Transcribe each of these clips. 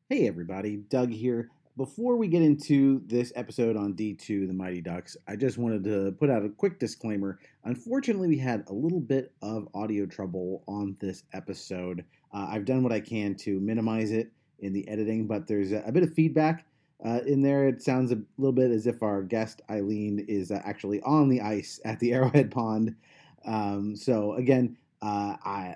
Hey everybody, Doug here. Before we get into this episode on D2, the Mighty Ducks, I just wanted to put out a quick disclaimer. Unfortunately, we had a little bit of audio trouble on this episode. I've done what I can to minimize it in the editing, but there's a bit of feedback in there. It sounds a little bit as if our guest Eileen is actually on the ice at the Arrowhead Pond. So again,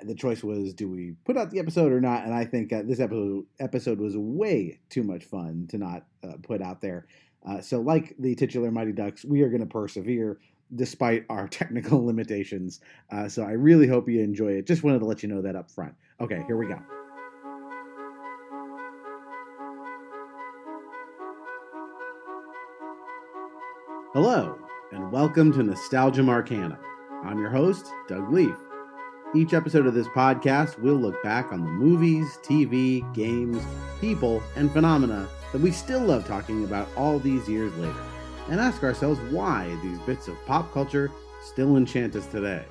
the choice was, do we put out the episode or not? And I think this episode was way too much fun to not put out there. So like the titular Mighty Ducks, we are going to persevere despite our technical limitations. So I really hope you enjoy it. Just wanted to let you know that up front. Okay, here we go. Hello, and welcome to Nostalgia Marcana. I'm your host, Doug Leaf. Each episode of this podcast, we'll look back on the movies, TV, games, people, and phenomena that we still love talking about all these years later, and ask ourselves why these bits of pop culture still enchant us today.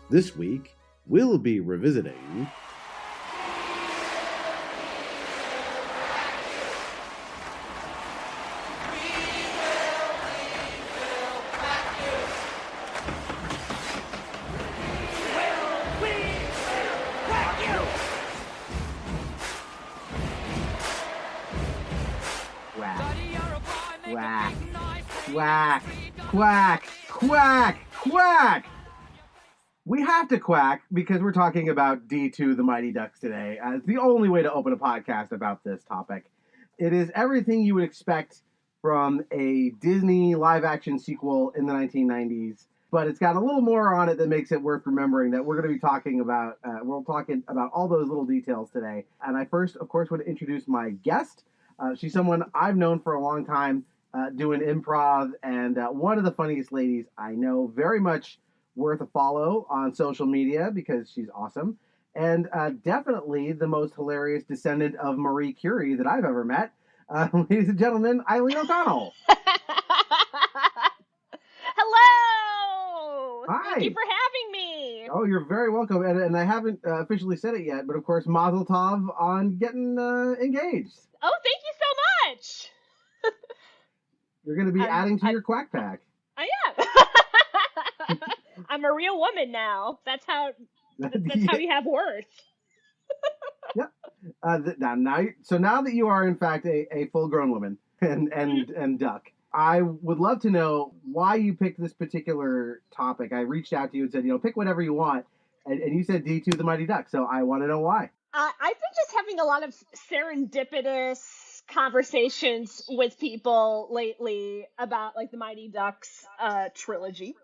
This week, we'll be revisiting quack, quack, quack, quack. We have to quack because we're talking about D2, the Mighty Ducks today. It's the only way to open a podcast about this topic. It is everything you would expect from a Disney live-action sequel in the 1990s, but it's got a little more on it that makes it worth remembering that we're going to be talking about. We're talking about all those little details today. And I first, of course, want to introduce my guest. She's someone I've known for a long time, doing improv, and one of the funniest ladies I know, very much worth a follow on social media because she's awesome, and definitely the most hilarious descendant of Marie Curie that I've ever met. Ladies and gentlemen, Eileen O'Connell. Hello! Hi. Thank you for having me. Oh, you're very welcome. And I haven't officially said it yet, but of course, Mazel Tov on getting engaged. Oh, thank you so much. You're going to be adding to your quack pack. I am. I'm a real woman now. That's how you have worth. Yep. Now that you are in fact a full-grown woman and duck, I would love to know why you picked this particular topic. I reached out to you and said, pick whatever you want, and you said D2 the Mighty Duck. So I want to know why. I've been just having a lot of serendipitous conversations with people lately about like the Mighty Ducks trilogy.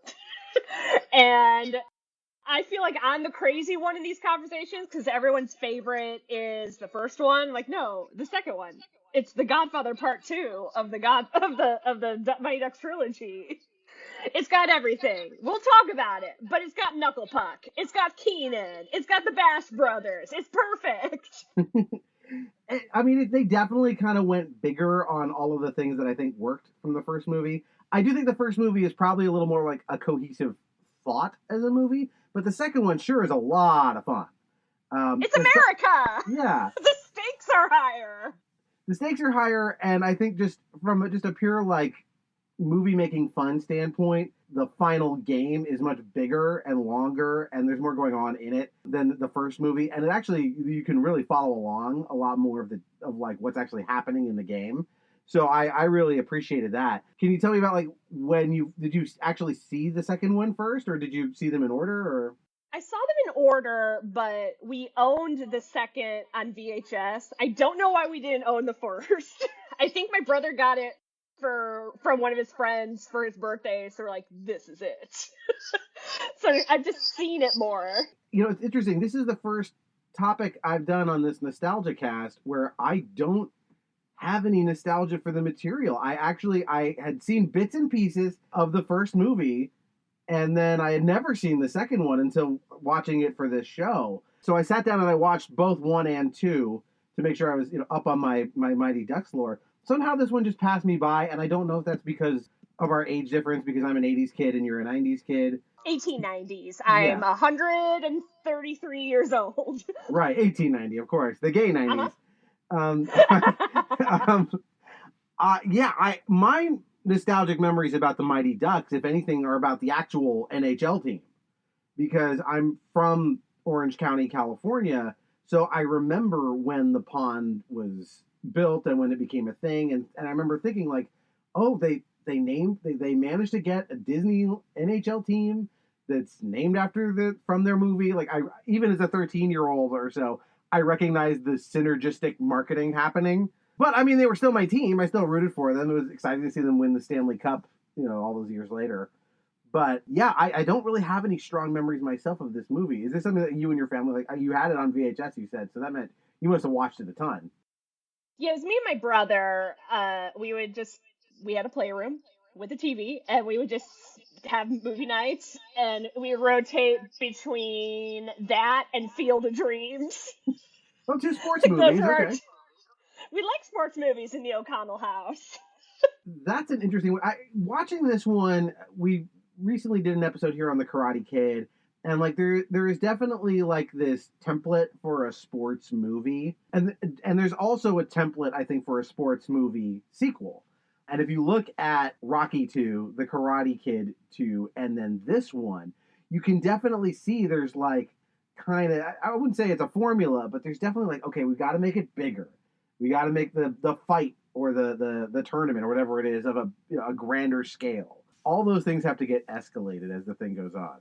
And I feel like I'm the crazy one in these conversations because everyone's favorite is the first one. Like, no, the second one. It's The Godfather Part 2 of the Mighty Ducks trilogy. It's got everything. We'll talk about it, but it's got Knuckle Puck. It's got Keenan. It's got the Bash Brothers. It's perfect. I mean, they definitely kind of went bigger on all of the things that I think worked from the first movie. I do think the first movie is probably a little more like a cohesive thought as a movie, but the second one sure is a lot of fun. It's America! Yeah. The stakes are higher. The stakes are higher, and I think just from a pure, like, movie-making fun standpoint, the final game is much bigger and longer, and there's more going on in it than the first movie. And it actually, you can really follow along a lot more of what's actually happening in the game. So I really appreciated that. Can you tell me about, like, did you actually see the second one first, or did you see them in order, or? I saw them in order, but we owned the second on VHS. I don't know why we didn't own the first. I think my brother got it from one of his friends for his birthday, so we're like, this is it. So I've just seen it more. It's interesting. This is the first topic I've done on this nostalgia cast where I don't have any nostalgia for the material. I had seen bits and pieces of the first movie, and then I had never seen the second one until watching it for this show. So I sat down and I watched both 1 and 2 to make sure I was up on my Mighty Ducks lore. Somehow this one just passed me by, and I don't know if that's because of our age difference, because I'm an 80s kid and you're a 90s kid. 1890s. I'm 133 years old. Right, 1890, of course. The gay 90s. Um, um, my nostalgic memories about the Mighty Ducks, if anything, are about the actual NHL team because I'm from Orange County, California. So I remember when the pond was built and when it became a thing, and I remember thinking like, oh, they managed to get a Disney NHL team that's named after from their movie. Like I even as a 13-year-old or so, I recognized the synergistic marketing happening. But I mean, they were still my team. I still rooted for them. It was exciting to see them win the Stanley Cup, all those years later. But yeah, I don't really have any strong memories myself of this movie. Is this something that you and your family, like, you had it on VHS, you said, so that meant you must have watched it a ton. Yeah, it was me and my brother. We had a playroom with a TV, and we would just have movie nights, and we would rotate between that and Field of Dreams. Oh, two sports Those movies, were okay. we like sports movies in the O'Connell house. That's an interesting one. Watching this one, we recently did an episode here on the Karate Kid, and like there is definitely like this template for a sports movie, and there's also a template I think for a sports movie sequel. And if you look at Rocky 2, The Karate Kid 2, and then this one, you can definitely see there's like kind of, I wouldn't say it's a formula, but there's definitely like, okay, we've got to make it bigger. We got to make the fight or the tournament or whatever it is of a grander scale. All those things have to get escalated as the thing goes on.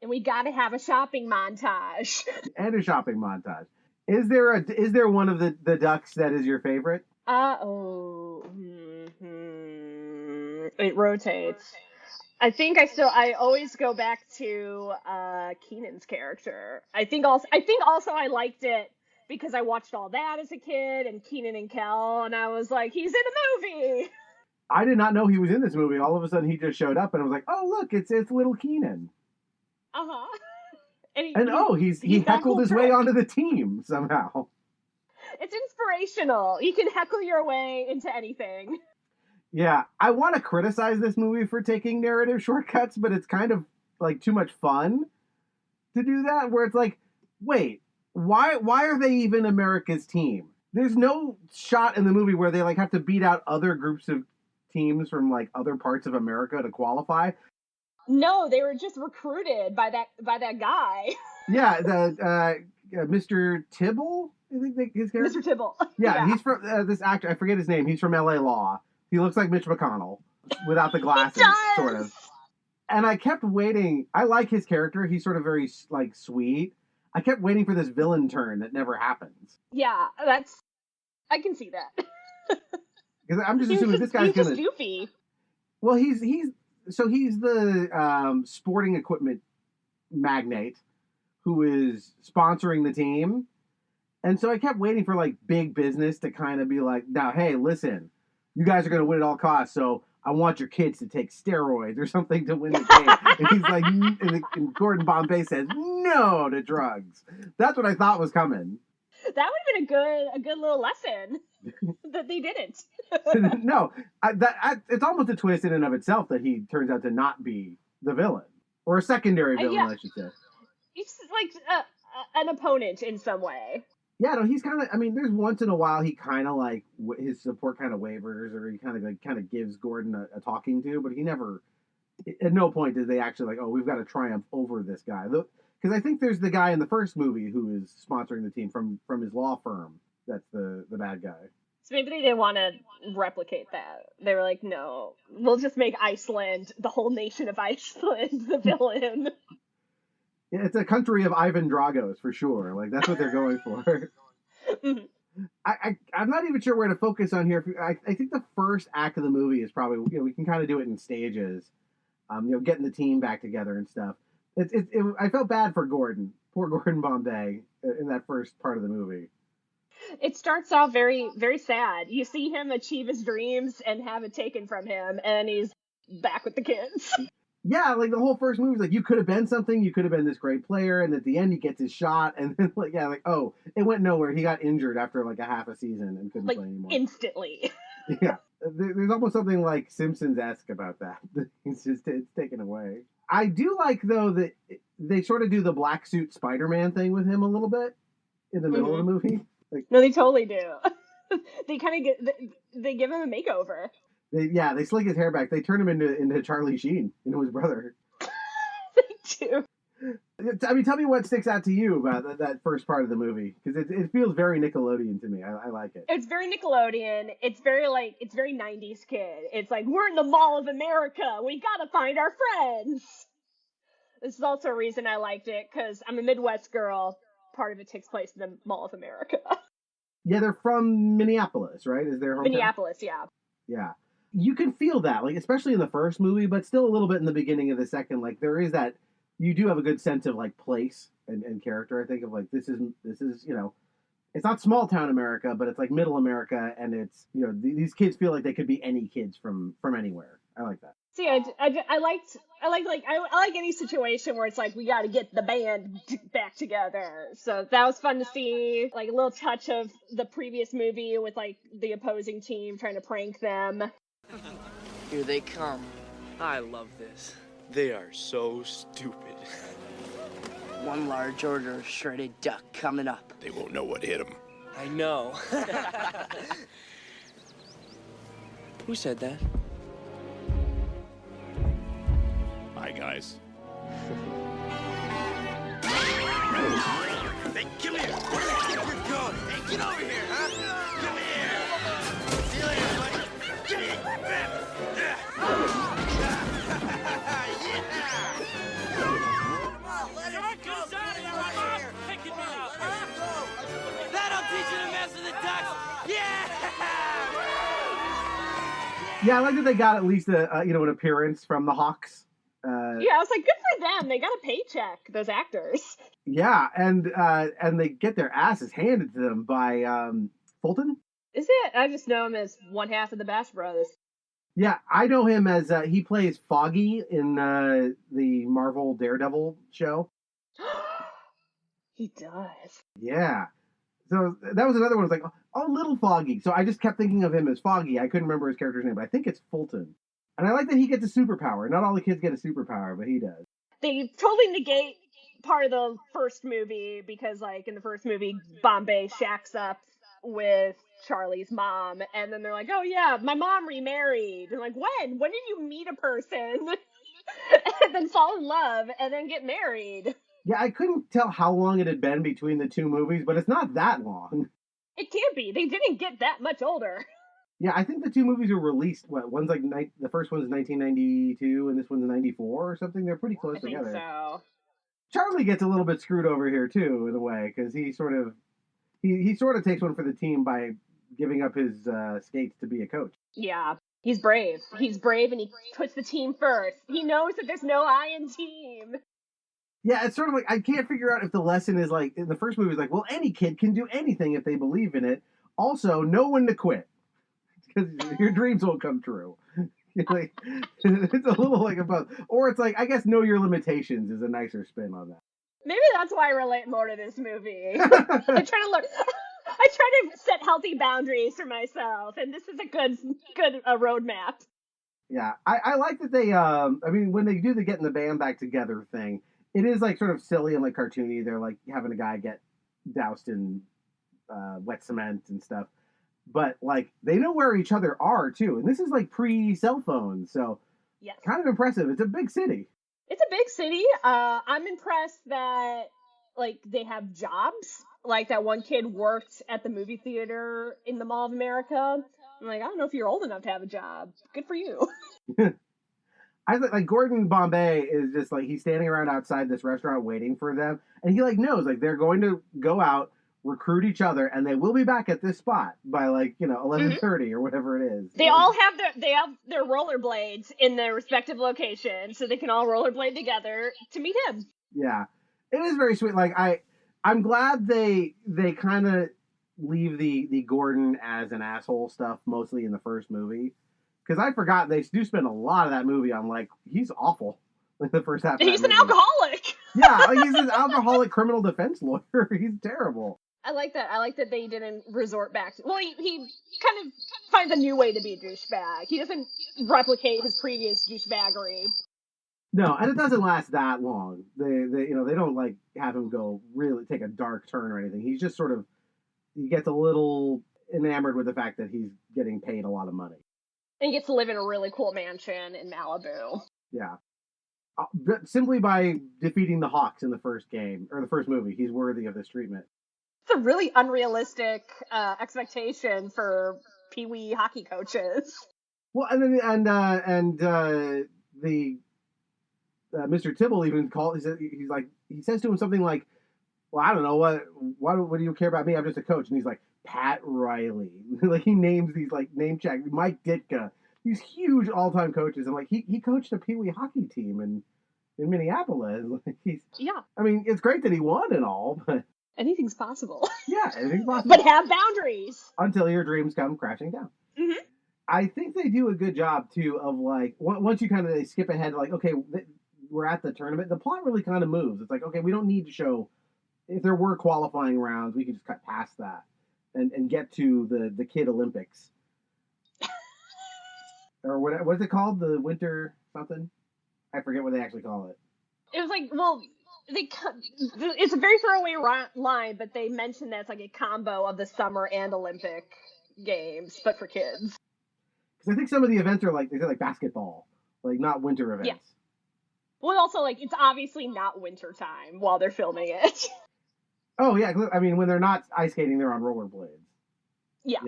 And we got to have a shopping montage. And a shopping montage. Is there one of the ducks that is your favorite? It rotates. I always go back to Keenan's character. I think also I liked it because I watched all that as a kid and Keenan and Kel, and I was like, he's in a movie. I did not know he was in this movie. All of a sudden he just showed up and I was like, oh look, it's little Keenan. Uh-huh. He heckled his way onto the team somehow. It's inspirational. You can heckle your way into anything. Yeah, I want to criticize this movie for taking narrative shortcuts, but it's kind of like too much fun to do that. Where it's like, wait, why are they even America's team? There's no shot in the movie where they like have to beat out other groups of teams from like other parts of America to qualify. No, they were just recruited by that guy. Yeah, the Mr. Tibble, I think his character. Mr. Tibble. Yeah, he's from this actor. I forget his name. He's from L.A. Law. He looks like Mitch McConnell without the glasses, sort of. And I kept waiting. I like his character. He's sort of very like sweet. I kept waiting for this villain turn that never happens. Yeah, I can see that. Because I'm just assuming this guy's just goofy. Well, he's the sporting equipment magnate who is sponsoring the team, and so I kept waiting for like big business to kind of be like, now, hey, listen, you guys are going to win at all costs, so I want your kids to take steroids or something to win the game. And he's like, and Gordon Bombay says no to drugs. That's what I thought was coming. That would have been a good little lesson that they didn't. No, it's almost a twist in and of itself that he turns out to not be the villain or a secondary villain, I should say. He's like an opponent in some way. Yeah, no, he's kind of. I mean, there's once in a while he kind of like his support kind of wavers, or he kind of gives Gordon a talking to, but he never. At no point did they actually like, oh, we've got to triumph over this guy. Because I think there's the guy in the first movie who is sponsoring the team from his law firm. That's the bad guy. So maybe they didn't want to replicate that. They were like, no, we'll just make Iceland, the whole nation of Iceland, the villain. Yeah, it's a country of Ivan Dragos for sure. Like that's what they're going for. Mm-hmm. I'm not even sure where to focus on here. I think the first act of the movie is probably we can kind of do it in stages. Getting the team back together and stuff. I felt bad for Gordon, poor Gordon Bombay, in that first part of the movie. It starts off very, very sad. You see him achieve his dreams and have it taken from him, and he's back with the kids. Yeah, like the whole first movie is like, you could have been something, you could have been this great player, and at the end he gets his shot, and then oh, it went nowhere. He got injured after like a half a season and couldn't play anymore. Instantly. Yeah, there's almost something like Simpsons-esque about that. It's taken away. I do like though that they sort of do the black suit Spider-Man thing with him a little bit in the middle of the movie. No, they totally do. They kind of they give him a makeover. They slick his hair back. They turn him into Charlie Sheen, his brother. They do. I mean, tell me what sticks out to you about that first part of the movie, because it feels very Nickelodeon to me. I like it. It's very Nickelodeon. It's very 90s kid. It's like, we're in the Mall of America. We gotta find our friends. This is also a reason I liked it, because I'm a Midwest girl. Part of it takes place in the Mall of America. Yeah, they're from Minneapolis, right? Is their hometown? Minneapolis, yeah. Yeah. You can feel that, like, especially in the first movie, but still a little bit in the beginning of the second. Like, there is that, you do have a good sense of, like, place and character, I think, of, like, this is, it's not small town America, but it's, like, middle America, and it's, these kids feel like they could be any kids from anywhere. I like that. See, I like any situation where it's like, we got to get the band back together. So that was fun to see, like a little touch of the previous movie with like the opposing team trying to prank them. Here they come. I love this. They are so stupid. One large order of shredded duck coming up. They won't know what hit them. I know. Who said that? Hi, guys. Hey, come here. Where the heck you going? Hey, get over here, huh? Come here. See you later, buddy. Give me a bam. Yeah. Come on, let it go. Picking me up. That'll teach you to mess with the ducks. Yeah! Yeah, I like that they got at least an appearance from the Hawks. Yeah, I was like, good for them. They got a paycheck, those actors. Yeah, and they get their asses handed to them by Fulton. Is it? I just know him as one half of the Bash Brothers. Yeah, I know him as he plays Foggy in the Marvel Daredevil show. He does. Yeah. So that was another one. I was like, oh, little Foggy. So I just kept thinking of him as Foggy. I couldn't remember his character's name, but I think it's Fulton. And I like that he gets a superpower. Not all the kids get a superpower, but he does. They totally negate part of the first movie because, like, in the first movie, Bombay shacks up with Charlie's mom, and then they're like, oh yeah, my mom remarried. And like, when? When did you meet a person and then fall in love and then get married? Yeah, I couldn't tell how long it had been between the two movies, but it's not that long. It can't be. They didn't get that much older. Yeah, I think the two movies were released, one's like, the first one's 1992, and this one's 94 or something. They're pretty close together. I think so. Charlie gets a little bit screwed over here, too, in a way, because he sort of takes one for the team by giving up his skates to be a coach. Yeah, he's brave. He's brave, and he puts the team first. He knows that there's no I in team. Yeah, it's sort of like, I can't figure out if the lesson is like, in the first movie, it's like, well, any kid can do anything if they believe in it. Also, know when to quit. Because your dreams won't come true. Like, it's a little like about, or it's like, I guess know your limitations is a nicer spin on that. Maybe that's why I relate more to this movie. I try to learn. I try to set healthy boundaries for myself, and this is a good roadmap. Yeah, I like that they. I mean, when they do the getting the band back together thing, it is like sort of silly and like cartoony. They're like having a guy get doused in wet cement and stuff. But, like, they know where each other are, too. And this is, like, pre-cell phones, so yes. Kind of impressive. It's a big city. It's a big city. I'm impressed that, like, they have jobs. Like, that one kid worked at the movie theater in the Mall of America. I'm like, I don't know if you're old enough to have a job. Good for you. I think, like, Gordon Bombay is just, like, he's standing around outside this restaurant waiting for them. And he, like, knows, like, they're going to go out, recruit each other, and they will be back at this spot by 11:30 or whatever it is. They all have their rollerblades in their respective locations, so they can all rollerblade together to meet him. Yeah, it is very sweet. Like I'm glad they kind of leave the Gordon as an asshole stuff mostly in the first movie, because I forgot they do spend a lot of that movie on like he's awful. Like the first half. He's an alcoholic. Yeah, like he's an alcoholic criminal defense lawyer. He's terrible. I like that. I like that they didn't resort back to... Well, he kind of finds a new way to be a douchebag. He doesn't replicate his previous douchebaggery. No, and it doesn't last that long. They don't like have him go really take a dark turn or anything. He's just sort of he gets a little enamored with the fact that he's getting paid a lot of money. And he gets to live in a really cool mansion in Malibu. Yeah. But simply by defeating the Hawks in the first game, or the first movie, he's worthy of this treatment. It's a really unrealistic expectation for Pee Wee hockey coaches. Well, the Mr. Tibble even he says to him something like, "Well, I don't know what do you care about me? I'm just a coach." And he's like, Pat Riley. Like he names these like name check Mike Ditka, these huge all-time coaches, and like he coached a Pee Wee hockey team in Minneapolis. Like I mean, it's great that he won and all, but anything's possible. Yeah, anything's possible. But have boundaries until your dreams come crashing down. Mm-hmm. I think they do a good job too of like once you kind of skip ahead, like okay, we're at the tournament. The plot really kind of moves. It's like okay, we don't need to show if there were qualifying rounds, we could just cut past that and get to the Kid Olympics or what's it called? The Winter something? I forget what they actually call it. It was like it's a very throwaway line, but they mentioned that it's like a combo of the summer and Olympic games, but for kids. Because I think some of the events are like they say like basketball, like not winter events. Yeah. Well, also like it's obviously not winter time while they're filming it. Oh yeah, I mean when they're not ice skating, they're on rollerblades. Yeah.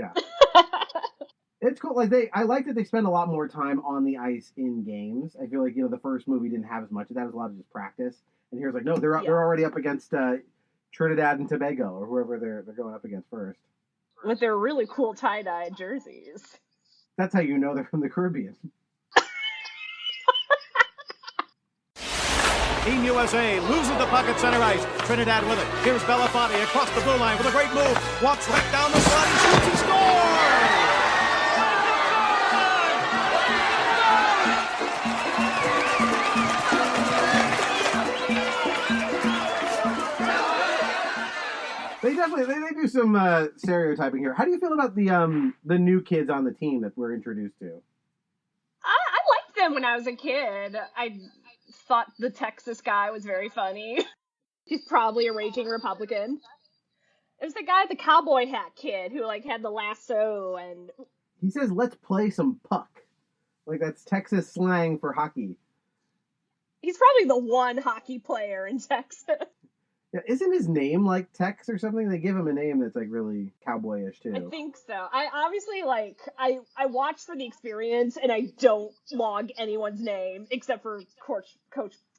It's cool. Like I like that they spend a lot more time on the ice in games. I feel like the first movie didn't have as much of that. It was a lot of just practice. And here's like no, they're already up against Trinidad and Tobago or whoever they're going up against first. With their really cool tie-dye jerseys. That's how you know they're from the Caribbean. Team USA loses the puck at center ice. Trinidad with it. Here's Belafonte across the blue line with a great move. Walks right down the slot and shoots and scores! They do some stereotyping here. How do you feel about the new kids on the team that we're introduced to? I liked them when I was a kid. I thought the Texas guy was very funny. He's probably a raging Republican. It was the guy, the cowboy hat kid, who like had the lasso and... He says, "Let's play some puck." Like that's Texas slang for hockey. He's probably the one hockey player in Texas. Yeah, isn't his name like Tex or something? They give him a name that's like really cowboyish too. I think so. I obviously I watch for the experience and I don't log anyone's name except for Coach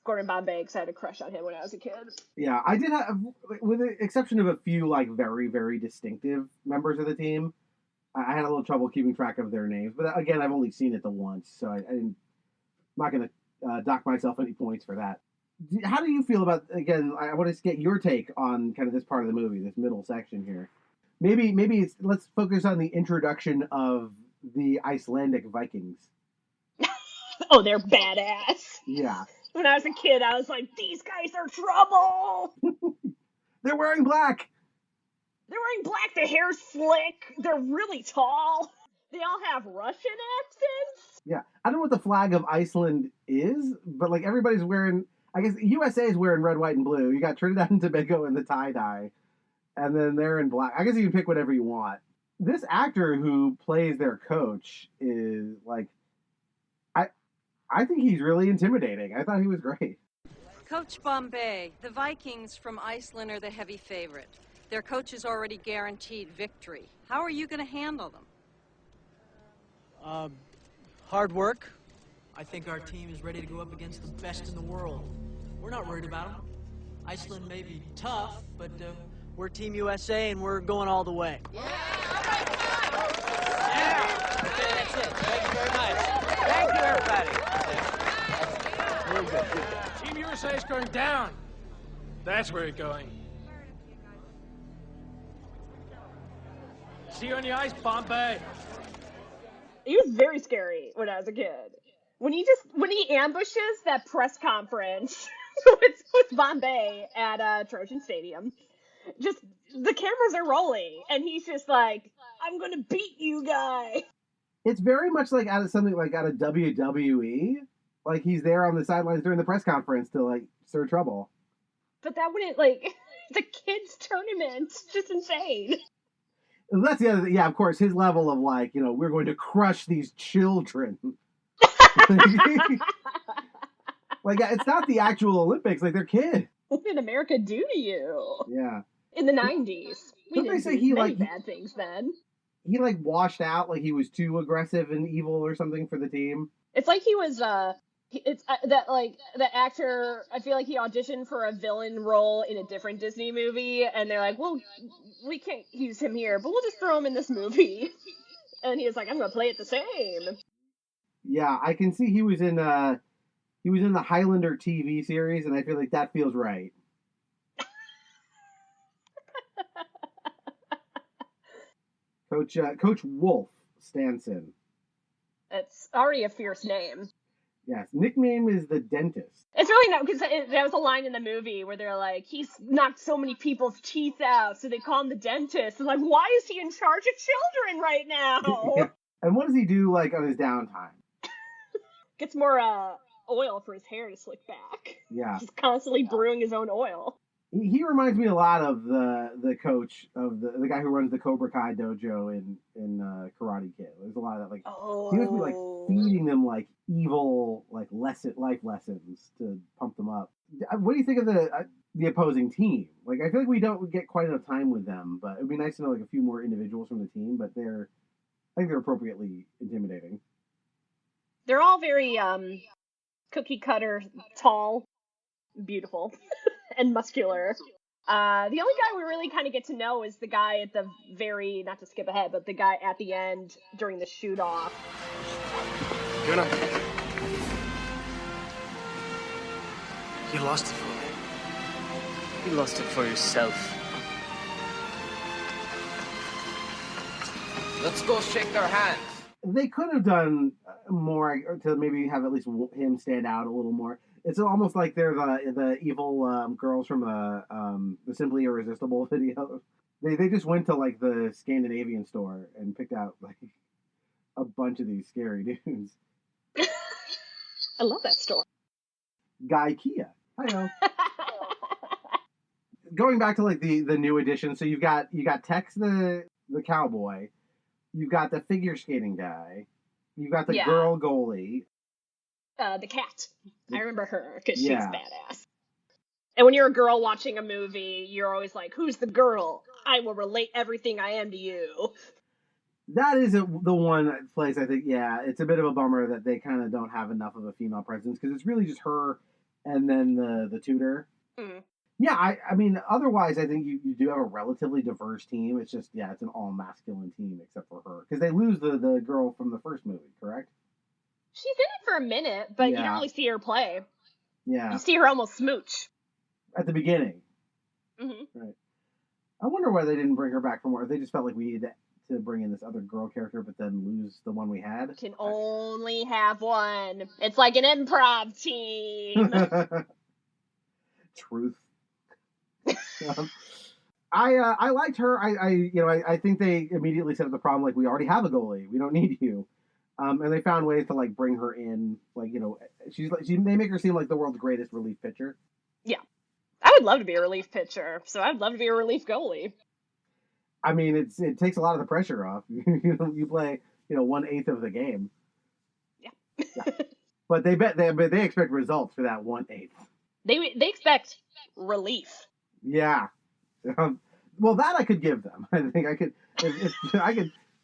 Gordon Bombay because I had a crush on him when I was a kid. Yeah, I did have, with the exception of a few like very, very distinctive members of the team, I had a little trouble keeping track of their names. But again, I've only seen it the once, so I'm not going to dock myself any points for that. How do you feel about, again, I want to get your take on kind of this part of the movie, this middle section here. Maybe let's focus on the introduction of the Icelandic Vikings. Oh, they're badass. Yeah. When I was a kid, I was like, these guys are trouble. They're wearing black. They're wearing black. Their hair's slick. They're really tall. They all have Russian accents. Yeah. I don't know what the flag of Iceland is, but like everybody's wearing... I guess USA is wearing red, white, and blue. You got Trinidad and Tobago in the tie-dye. And then they're in black. I guess you can pick whatever you want. This actor who plays their coach is, like... I think he's really intimidating. I thought he was great. Coach Bombay, the Vikings from Iceland are the heavy favorite. Their coach is already guaranteed victory. How are you going to handle them? Hard work. I think our team is ready to go up against the best in the world. We're not worried about them. Iceland may be tough, but we're Team USA and we're going all the way. Yeah! Okay, that's it. Thank you very much. Thank you, everybody. Very good. Team USA is going down. That's where it's going. See you on the ice, Bombay. He was very scary when I was a kid. When he ambushes that press conference with Bombay at Trojan Stadium, just the cameras are rolling and he's just like, "I'm gonna beat you, guy." It's very much like out of something like out of WWE. Like he's there on the sidelines during the press conference to like stir trouble. But that wouldn't, like, it's a kids tournament. It's just insane. That's the other. Yeah, of course, his level of like, we're going to crush these children. Like, it's not the actual Olympics. Like, they're kids. What did America do to you? Yeah. In the 90s. We Don't they didn't say do many bad things then. He like washed out, like he was too aggressive and evil or something for the team? It's like he was, the actor, I feel like he auditioned for a villain role in a different Disney movie, and they're like, well, we can't use him here, but we'll just throw him in this movie. And he was like, I'm going to play it the same. Yeah, I can see he was in the Highlander TV series, and I feel like that feels right. Coach Wolf Stanson. It's already a fierce name. Yes, nickname is the Dentist. It's really not, because there was a line in the movie where they're like, he's knocked so many people's teeth out, so they call him the Dentist. And like, why is he in charge of children right now? Yeah. And what does he do like on his downtime? Gets more oil for his hair to slick back. Yeah. He's constantly brewing his own oil. He reminds me a lot of the coach of the guy who runs the Cobra Kai dojo in Karate Kid. There's a lot of that, like, he must be like feeding them like evil like life lessons to pump them up. What do you think of the opposing team? Like, I feel like we don't get quite enough time with them, but it'd be nice to know like a few more individuals from the team. But I think they're appropriately intimidating. They're all very cookie cutter, tall, beautiful. And muscular. The only guy we really kind of get to know is the guy at the very, not to skip ahead, but the guy at the end during the shoot-off. Jonah. You lost it for me. You lost it for yourself. Let's go shake their hands. They could have done more to maybe have at least him stand out a little more. It's almost like they're the evil girls from the Simply Irresistible video. They just went to like the Scandinavian store and picked out like a bunch of these scary dudes. I love that store. Guy Kia. Hi-yo. Going back to like the new edition, so you've got Tex the cowboy, you've got the figure skating guy, you've got the girl goalie. The cat. I remember her because she's badass. And when you're a girl watching a movie, you're always like, who's the girl? I will relate everything I am to you. That is the one place I think, it's a bit of a bummer that they kind of don't have enough of a female presence, because it's really just her and then the tutor. Mm. Yeah, I mean, otherwise I think you do have a relatively diverse team. It's just, it's an all-masculine team except for her. Because they lose the girl from the first movie, correct? She's in it for a minute, but you don't really see her play. Yeah. You see her almost smooch. At the beginning. Mm-hmm. Right. I wonder why they didn't bring her back from where they just felt like we needed to bring in this other girl character, but then lose the one we had. Can only have one. It's like an improv team. Truth. I liked her. I think they immediately set up the problem like, we already have a goalie. We don't need you. And they found ways to like bring her in, like, they make her seem like the world's greatest relief pitcher. Yeah, I would love to be a relief pitcher, so I'd love to be a relief goalie. I mean, it takes a lot of the pressure off. You play 1/8 of the game. Yeah. But they expect results for that 1/8. They expect relief. Yeah. Well, that I could give them. I think I could.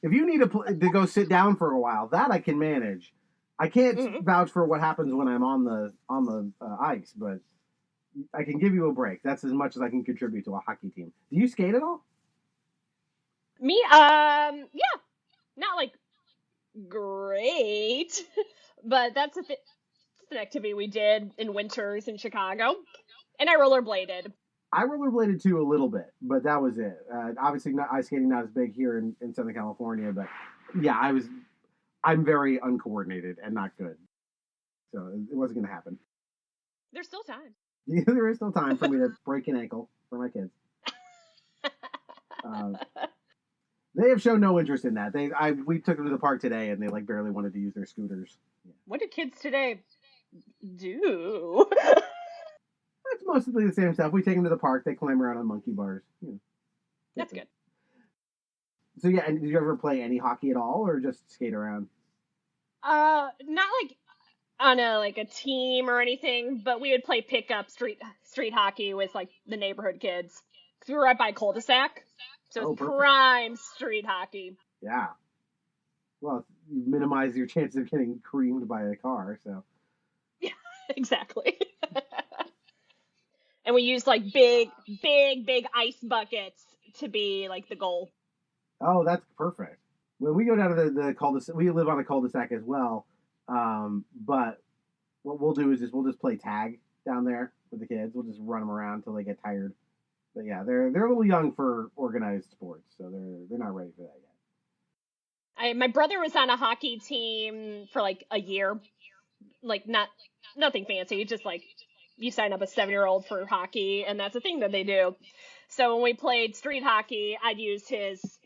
If you need to go sit down for a while, that I can manage. I can't vouch for what happens when I'm on the ice, but I can give you a break. That's as much as I can contribute to a hockey team. Do you skate at all? Me, yeah, not like great, but that's an activity we did in winters in Chicago, and I rollerbladed. I rollerbladed too a little bit, but that was it. Obviously, ice skating not as big here in Southern California, but yeah, I'm very uncoordinated and not good, so it wasn't going to happen. There's still time. There is still time for me to break an ankle for my kids. They have shown no interest in that. We took them to the park today, and they like barely wanted to use their scooters. Yeah. What do kids today do? It's mostly the same stuff. We take them to the park. They climb around on monkey bars. That's good. So yeah, and did you ever play any hockey at all, or just skate around? Not like on a team or anything, but we would play pickup street hockey with like the neighborhood kids. 'Cause we were right by a cul-de-sac, so Oh, it's perfect. prime street hockey. Yeah. Well, you minimize your chances of getting creamed by a car, so. Yeah, exactly. And we used like big ice buckets to be like the goal. Oh, that's perfect. When we go down to the cul-de-sac, we live on a cul-de-sac as well. But what we'll do is we'll just play tag down there with the kids. We'll just run them around until they get tired. But yeah, they're a little young for organized sports, so they're not ready for that yet. My brother was on a hockey team for like a year, like nothing fancy, just like you sign up a 7-year-old for hockey, and that's a thing that they do. So when we played street hockey, I'd use his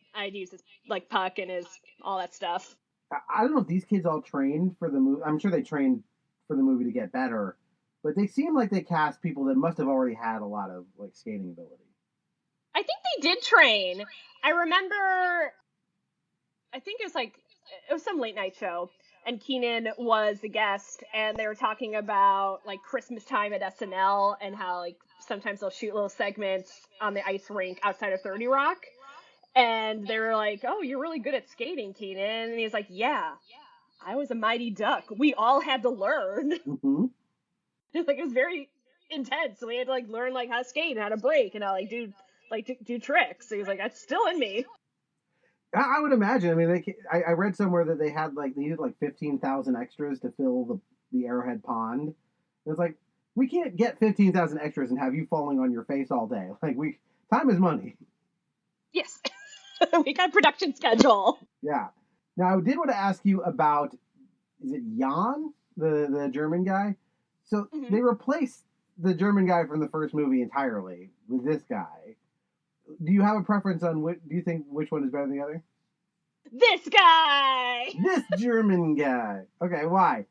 like puck and his all that stuff. I don't know if these kids all trained for the movie. I'm sure they trained for the movie to get better, but they seem like they cast people that must have already had a lot of like skating ability. I think they did train. I remember, I think it was some late night show, and Keenan was the guest, and they were talking about like Christmas time at SNL and how like sometimes they'll shoot little segments on the ice rink outside of 30 Rock. And they were like, "Oh, you're really good at skating, Keenan." And he's like, "Yeah, I was a Mighty Duck. We all had to learn." Mm-hmm. It was very intense. So we had to like learn like how to skate and how to break and how like do tricks. So he's like, "That's still in me." I would imagine. I mean, I read somewhere that they needed like 15,000 extras to fill the Arrowhead Pond. And it's like, we can't get 15,000 extras and have you falling on your face all day. Like time is money. Yes. We got a production schedule. Yeah. Now, I did want to ask you about, is it Jan, the German guy? So they replaced the German guy from the first movie entirely with this guy. Do you have a preference on do you think which one is better than the other? This guy! This German guy. Okay, why?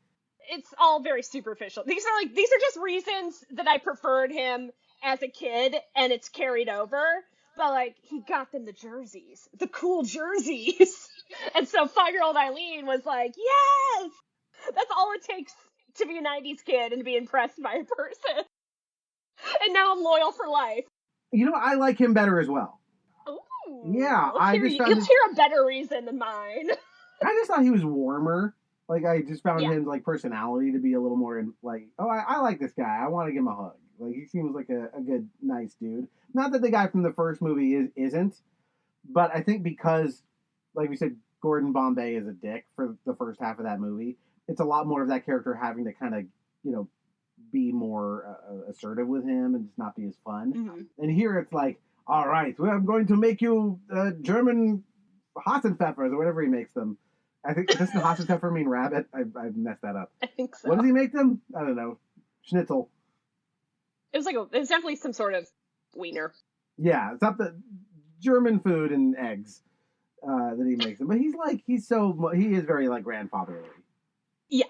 It's all very superficial. These are just reasons that I preferred him as a kid, and it's carried over. But, like, he got them the jerseys. The cool jerseys. And so 5-year-old Eileen was like, yes! That's all it takes to be a 90s kid and to be impressed by a person. And now I'm loyal for life. You know, I like him better as well. Ooh. Yeah, Let's hear a better reason than mine. I just thought he was warmer. Like, I just found his, like, personality to be a little more, like, oh, I like this guy. I want to give him a hug. Like, he seems like a good, nice dude. Not that the guy from the first movie isn't, but I think because, like we said, Gordon Bombay is a dick for the first half of that movie, it's a lot more of that character having to kind of, be more assertive with him and just not be as fun. Mm-hmm. And here it's like, all right, well, I'm going to make you German Hassenpfeffers or whatever he makes them. I think, doesn't Hassenpfeffer mean rabbit? I've messed that up. I think so. What does he make them? I don't know. Schnitzel. It was definitely some sort of wiener. Yeah, it's not the German food and eggs that he makes them. But he is very like grandfatherly. Yeah.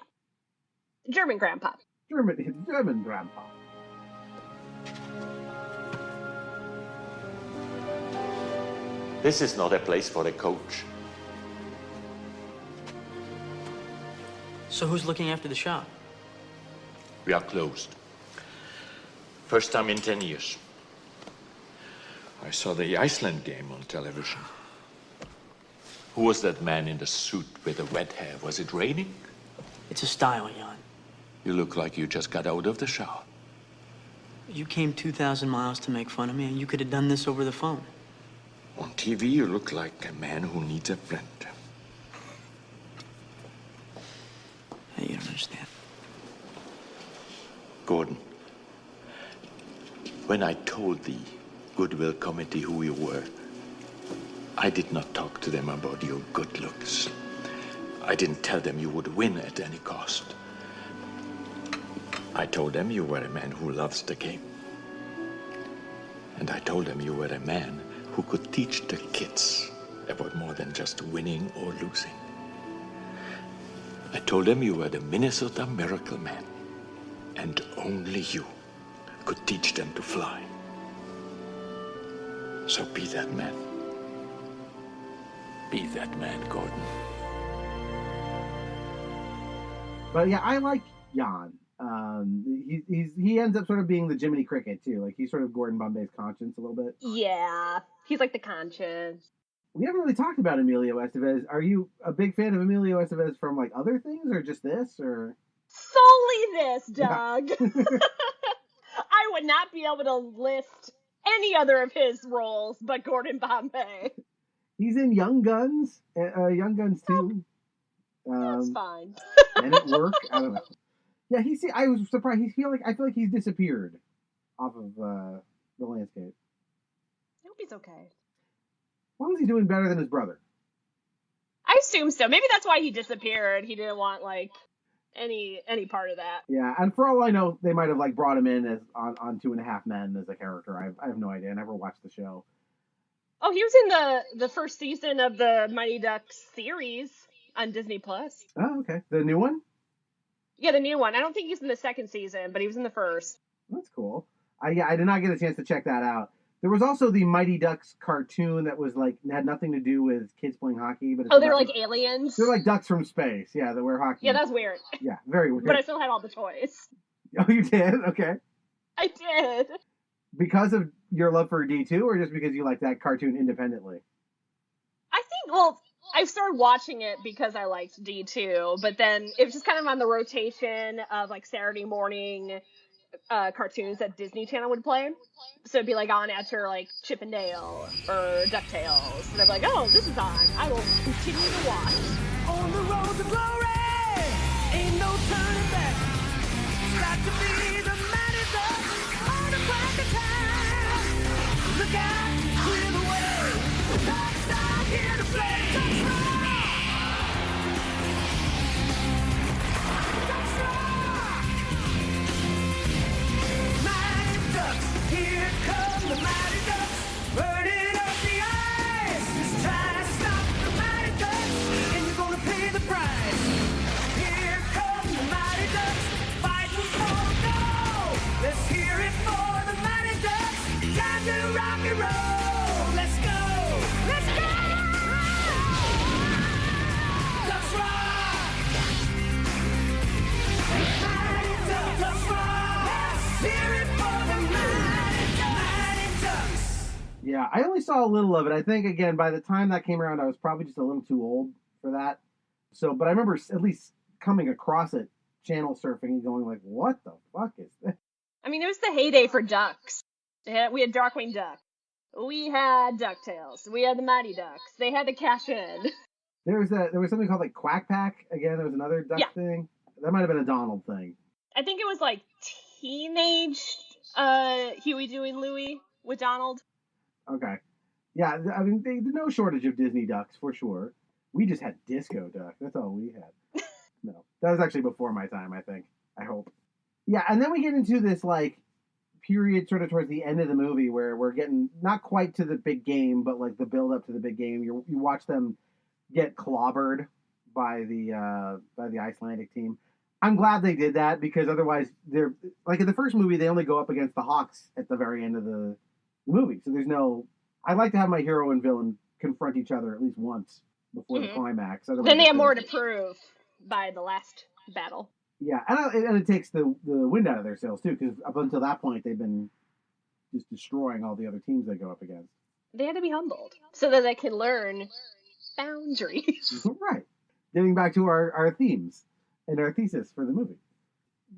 German grandpa. German grandpa. This is not a place for a coach. So who's looking after the shop? We are closed. First time in 10 years. I saw the Iceland game on television. Who was that man in the suit with the wet hair? Was it raining? It's a style, Jan. You look like you just got out of the shower. You came 2,000 miles to make fun of me, and you could have done this over the phone. On TV, you look like a man who needs a friend. Hey, you don't understand. Gordon, when I told the Goodwill Committee who you were, I did not talk to them about your good looks. I didn't tell them you would win at any cost. I told them you were a man who loves the game. And I told them you were a man who could teach the kids about more than just winning or losing. I told them you were the Minnesota Miracle Man, and only you could teach them to fly. So be that man. be that man, Gordon. But yeah, I like Jan. He ends up sort of being the Jiminy Cricket too. Like he's sort of Gordon Bombay's conscience a little bit. Yeah, he's like the conscience. We haven't really talked about Emilio Estevez. Are you a big fan of Emilio Estevez from like other things, or just this, or solely this, Doug? Yeah. I would not be able to list any other of his roles but Gordon Bombay. He's in Young Guns, Young Guns 2. That's fine. And it worked. I don't know. Yeah, I was surprised. I feel like he's disappeared off of the landscape. I hope he's okay. Why was he doing better than his brother? I assume so. Maybe that's why he disappeared. He didn't want like any part of that. Yeah, and for all I know, they might have like brought him in as on 2.5 Men as a character. I have no idea. I never watched the show. Oh, he was in the first season of the Mighty Ducks series on Disney Plus. Oh, okay. The new one? Yeah, the new one. I don't think he's in the second season, but he was in the first. That's cool. I did not get a chance to check that out. There was also the Mighty Ducks cartoon that was like had nothing to do with kids playing hockey, but they're like aliens. They're like ducks from space. Yeah, that wear hockey. Yeah, that's weird. Yeah, very weird. But I still had all the toys. Oh, you did? Okay. I did. Because of your love for D2, or just because you like that cartoon independently? I think, well, I started watching it because I liked D2, but then it was just kind of on the rotation of like Saturday morning cartoons that Disney Channel would play. So it'd be like on after like Chip and Dale or DuckTales. And I'd be like, oh, this is on. I will continue to watch. On the road to glory, ain't no turning back. Got to be the man is up on the crack of time. Look out, clear the way. Ducks are here to play. Ducks rock. Mighty Ducks, here come the Mighty Ducks, burning up the ice. Just try to stop the Mighty Ducks, and you're gonna pay the price. Here come the Mighty Ducks, fighting for the goal. Let's hear it for the Mighty Ducks. Time to rock and roll. Let's go. Let's go. Ducks rock. Mighty Ducks rock. Let's hear it for the Mighty Ducks. Yeah, I only saw a little of it. I think, again, by the time that came around, I was probably just a little too old for that. So, but I remember at least coming across it, channel surfing, and going like, what the fuck is this? I mean, it was the heyday for ducks. We had Darkwing Duck. We had DuckTales. We had the Mighty Ducks. They had to cash in. There was something called like Quack Pack. Again, there was another duck thing. That might have been a Donald thing. I think it was like teenage Huey, Dewey, and Louie with Donald. Okay. Yeah, I mean, there's no shortage of Disney ducks, for sure. We just had Disco Duck. That's all we had. No. That was actually before my time, I think. I hope. Yeah, and then we get into this, like, period sort of towards the end of the movie where we're getting not quite to the big game, but, like, the build-up to the big game. You watch them get clobbered by the Icelandic team. I'm glad they did that, because otherwise, they're like, in the first movie, they only go up against the Hawks at the very end of the movie. So there's no... I'd like to have my hero and villain confront each other at least once before the climax. Otherwise, then they have more to prove by the last battle. Yeah, and it takes the wind out of their sails, too, because up until that point, they've been just destroying all the other teams they go up against. They had to be humbled so that they can learn boundaries. Right. Getting back to our themes and our thesis for the movie.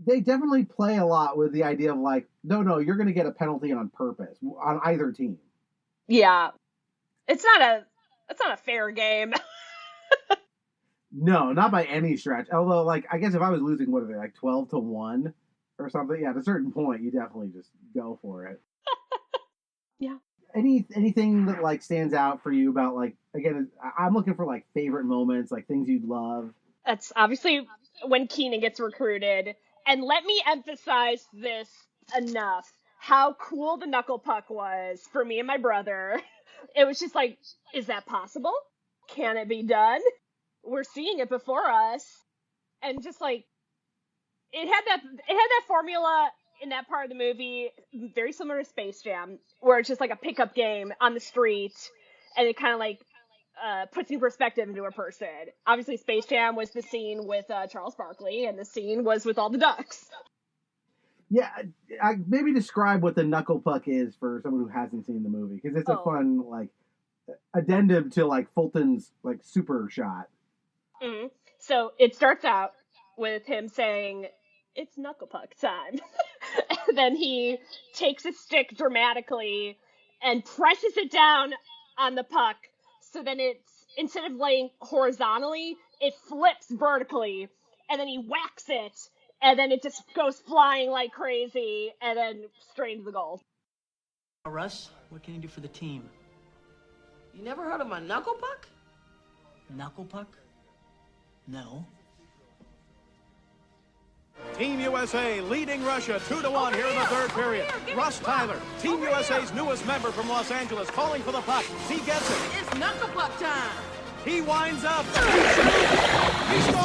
They definitely play a lot with the idea of, like, no, you're going to get a penalty on purpose on either team. Yeah. It's not a fair game. No, not by any stretch. Although, like, I guess if I was losing, what are they, like 12-1 or something? Yeah, at a certain point, you definitely just go for it. Yeah. Anything that, like, stands out for you about, like, again, I'm looking for, like, favorite moments, like, things you'd love. That's obviously when Keenan gets recruited. And let me emphasize this enough. How cool the knuckle puck was for me and my brother. It was just like, is that possible? Can it be done? We're seeing it before us. And just like, it had that formula in that part of the movie, very similar to Space Jam, where it's just like a pickup game on the street, and it kind of like puts in perspective into a person. Obviously, Space Jam was the scene with Charles Barkley, and the scene was with all the ducks. Yeah, maybe describe what the knuckle puck is for someone who hasn't seen the movie, because it's a fun like addendum to like Fulton's like super shot. Mm-hmm. So it starts out with him saying, "It's knuckle puck time." And then he takes a stick dramatically and presses it down on the puck. So then it's, instead of laying horizontally, it flips vertically. And then he whacks it. And then it just goes flying like crazy. And then straight into the goal. Russ, what can you do for the team? You never heard of a knuckle puck? Knuckle puck? No. Team USA leading Russia 2-1 here in the third period. Russ Tyler, Team USA's newest member from Los Angeles, calling for the puck. He gets it. It's knuckle puck time. He winds up. He shoots. He scores.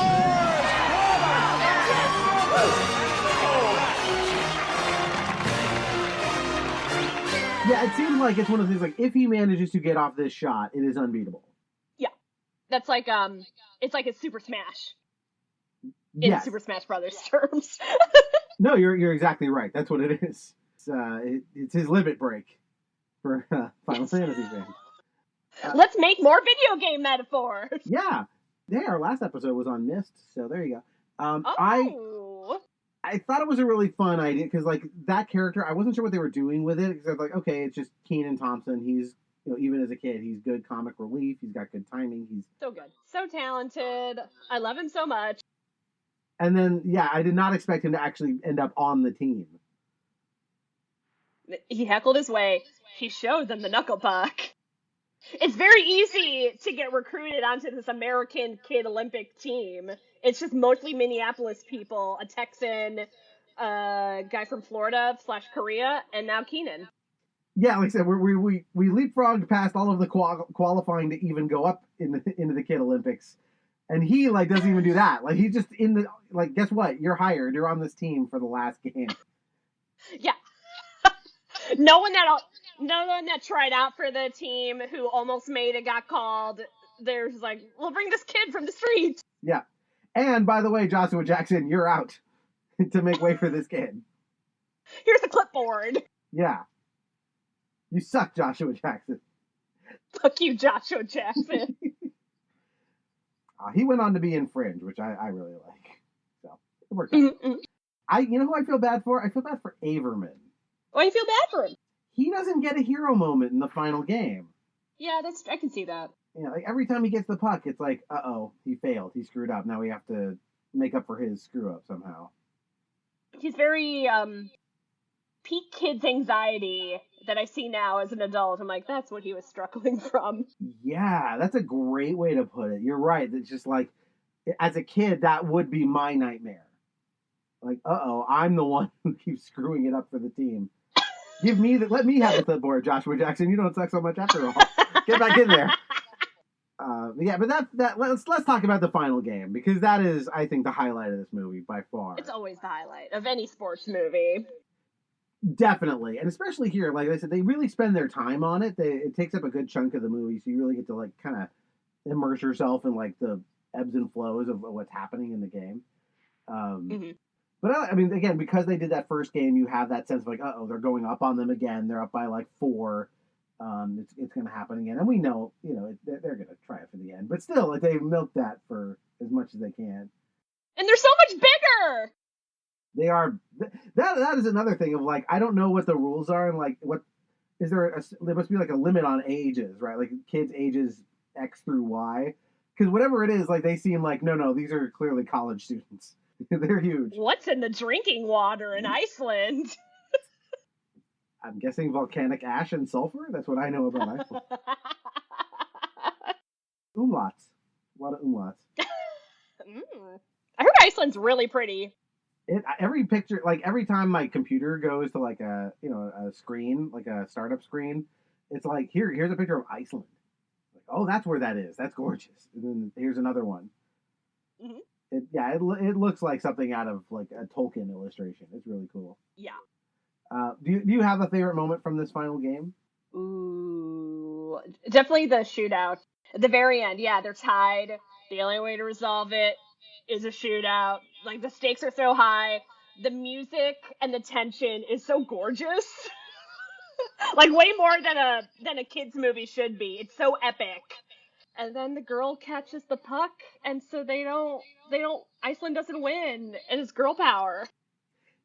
Yeah, it seems like it's one of these, like, if he manages to get off this shot, it is unbeatable. Yeah. That's like, it's like a Super Smash. In Super Smash Brothers terms. No, you're exactly right. That's what it is. It's his limit break for Final Fantasy fans. Let's make more video game metaphors. Yeah. Hey, our last episode was on Myst, so there you go. I thought it was a really fun idea, because, like, that character, I wasn't sure what they were doing with it, because I was like, okay, it's just Kenan Thompson. He's, you know, even as a kid, he's good comic relief. He's got good timing. He's so good. So talented. I love him so much. And then, yeah, I did not expect him to actually end up on the team. He heckled his way. He showed them the knuckle puck. It's very easy to get recruited onto this American Kid Olympic team. It's just mostly Minneapolis people, a Texan, guy from Florida / Korea, and now Kenan. Yeah, like I said, we leapfrogged past all of the qualifying to even go up into the Kid Olympics. And he, like, doesn't even do that. Like, he's just in the, like, guess what? You're hired. You're on this team for the last game. Yeah. No one that tried out for the team who almost made it got called. There's like, we'll bring this kid from the street. Yeah. And, by the way, Joshua Jackson, you're out to make way for this kid. Here's the clipboard. Yeah. You suck, Joshua Jackson. Fuck you, Joshua Jackson. He went on to be in Fringe, which I really like. So, it worked out. You know who I feel bad for? I feel bad for Averman. Why do you feel bad for him? He doesn't get a hero moment in the final game. Yeah, I can see that. Yeah, like every time he gets the puck, it's like, uh-oh, he failed. He screwed up. Now we have to make up for his screw-up somehow. He's very, peak kids anxiety that I see now as an adult. I'm like, that's what he was struggling from. Yeah, that's a great way to put it. You're right. It's just like, as a kid, that would be my nightmare. Like, uh-oh, I'm the one who keeps screwing it up for the team. Let me have the clipboard, Joshua Jackson. You don't suck so much after all. Get back in there. Yeah, but that let's talk about the final game, because that is, I think, the highlight of this movie by far. It's always the highlight of any sports movie. Definitely, and especially here, like I said, they really spend their time on it. It takes up a good chunk of the movie, so you really get to like kind of immerse yourself in like the ebbs and flows of what's happening in the game. But I mean, again, because they did that first game, you have that sense of like, uh-oh, they're going up on them again. They're up by like 4. It's going to happen again, and we know, you know, they're going to try it for the end. But still, like, they milk that for as much as they can. And they're so much bigger. They are. That is another thing of like, I don't know what the rules are, and like, what is there? There must be like a limit on ages, right? Like kids ages X through Y, because whatever it is, like they seem like no, these are clearly college students. They're huge. What's in the drinking water in Iceland? I'm guessing volcanic ash and sulfur. That's what I know about Iceland. Umlauts. A lot of umlauts. I heard Iceland's really pretty. Every picture, like every time my computer goes to like a screen, like a startup screen, it's like here's a picture of Iceland. Like, oh, that's where that is. That's gorgeous. And then here's another one. Mm-hmm. It looks like something out of like a Tolkien illustration. It's really cool. Yeah. Do you have a favorite moment from this final game? Ooh, Ooh, definitely the shootout. At the very end, yeah, they're tied. The only way to resolve it is a shootout. Like, the stakes are so high. The music and the tension is so gorgeous. Like, way more than a kids movie should be. It's so epic. And then the girl catches the puck, and so Iceland doesn't win, and it's girl power.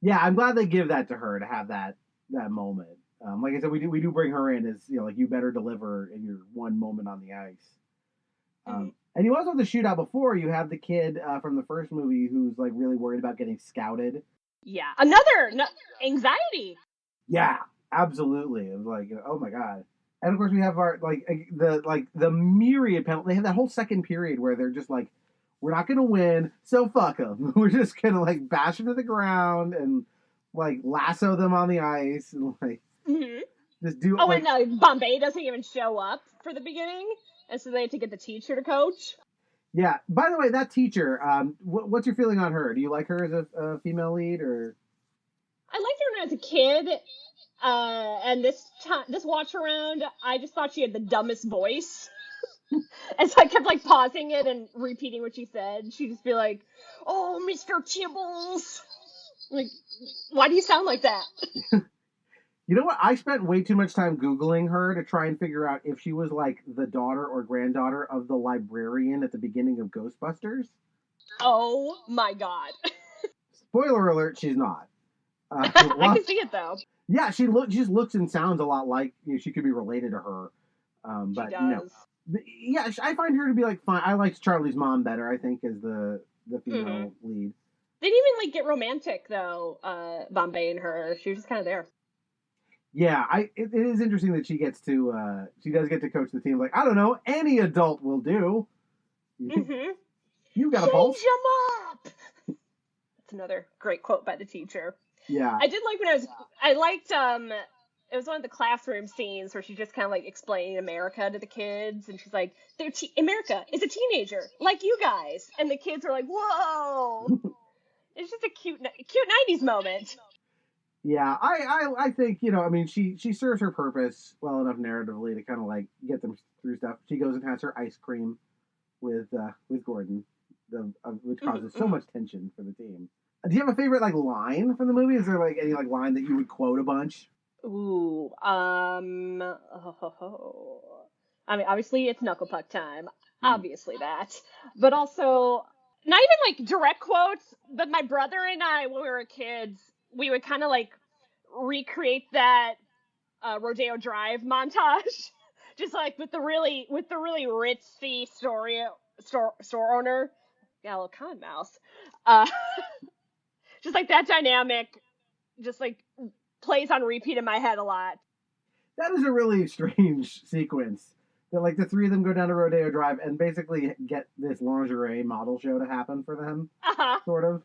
Yeah, I'm glad they give that to her to have that moment. Like I said, we do bring her in as, you know, like, you better deliver in your one moment on the ice. And you also have the shootout before. You have the kid from the first movie who's, like, really worried about getting scouted. Yeah, anxiety. Yeah, absolutely. It was like, oh my god. And of course we have our the myriad penalty. They have that whole second period where they're just like, we're not gonna win, so fuck them. We're just gonna, like, bash them to the ground and, like, lasso them on the ice and, like, just do. Oh, and Bombay doesn't even show up for the beginning, and so they have to get the teacher to coach. Yeah. By the way, that teacher, what's your feeling on her? Do you like her as a female lead, or? I liked her when I was a kid, and this watch around, I just thought she had the dumbest voice. And so I kept, like, pausing it and repeating what she said. She'd just be like, "Oh, Mr. Tibbles." Like, why do you sound like that? You know what? I spent way too much time Googling her to try and figure out if she was, like, the daughter or granddaughter of the librarian at the beginning of Ghostbusters. Oh my god. Spoiler alert, she's not. I can see it, though. Yeah, she just looks and sounds a lot like, you know, she could be related to her. But she does. No. But, yeah, I find her to be, like, fine. I liked Charlie's mom better, I think, as the female lead. They didn't even, like, get romantic, though, Bombay and her. She was just kind of there. Yeah, it is interesting that she does get to coach the team. Like, I don't know, any adult will do. You got a pulse. Change them up! That's another great quote by the teacher. Yeah. I did like I liked, it was one of the classroom scenes where she's just kind of, like, explaining America to the kids, and she's like, America is a teenager, like you guys. And the kids are like, whoa! It's just a cute 90s moment. Yeah, I think, you know, I mean, she serves her purpose well enough narratively to kind of, like, get them through stuff. She goes and has her ice cream with Gordon, which causes so much tension for the team. Do you have a favorite, like, line from the movie? Is there, like, any, like, line that you would quote a bunch? Ooh, I mean, obviously it's knuckle puck time. Obviously that. But also, not even, like, direct quotes, but my brother and I, when we were kids, we would kind of, like, recreate that Rodeo Drive montage. Just, like, with the really ritzy store owner. Got a little con mouse. Just, like, that dynamic just, like, plays on repeat in my head a lot. That is a really strange sequence. That, like, the three of them go down to Rodeo Drive and basically get this lingerie model show to happen for them. Sort of.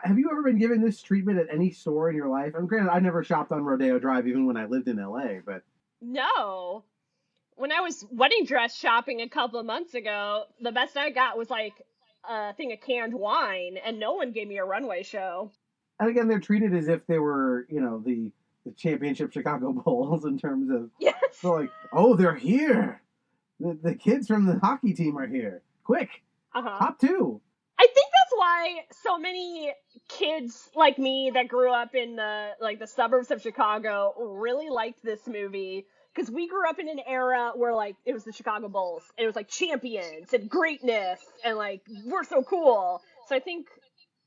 Have you ever been given this treatment at any store in your life? And granted, I never shopped on Rodeo Drive even when I lived in LA, but... No. When I was wedding dress shopping a couple of months ago, the best I got was, like, a thing of canned wine, and no one gave me a runway show. And again, they're treated as if they were, you know, the championship Chicago Bulls in terms of... Yes. So, like, oh, they're here! The kids from the hockey team are here. Quick! Top two! I think that's why so many kids like me that grew up in the suburbs of Chicago really liked this movie, because we grew up in an era where, like, it was the Chicago Bulls, and it was, like, champions and greatness and, like, we're so cool. So I think